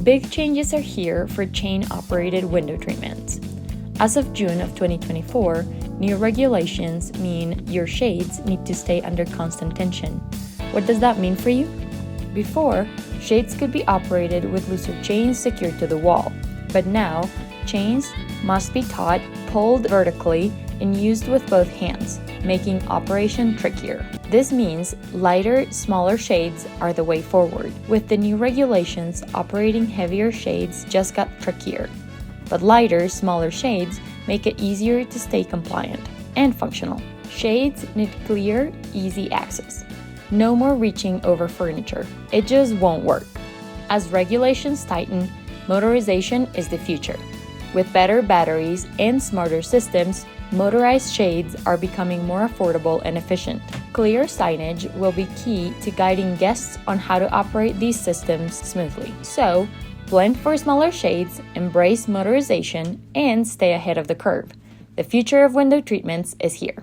Big changes are here for chain-operated window treatments. As of June of 2024, new regulations mean your shades need to stay under constant tension. What does that mean for you? Before, shades could be operated with looser chains secured to the wall, but now, chains must be taut, pulled vertically, and used with both hands, making operation trickier. This means lighter, smaller shades are the way forward. With the new regulations, operating heavier shades just got trickier, but lighter, smaller shades make it easier to stay compliant and functional. Shades need clear, easy access. No more reaching over furniture. It just won't work. As regulations tighten, motorization is the future. With better batteries and smarter systems, motorized shades are becoming more affordable and efficient. Clear signage will be key to guiding guests on how to operate these systems smoothly. So, blend for smaller shades, embrace motorization, and stay ahead of the curve. The future of window treatments is here.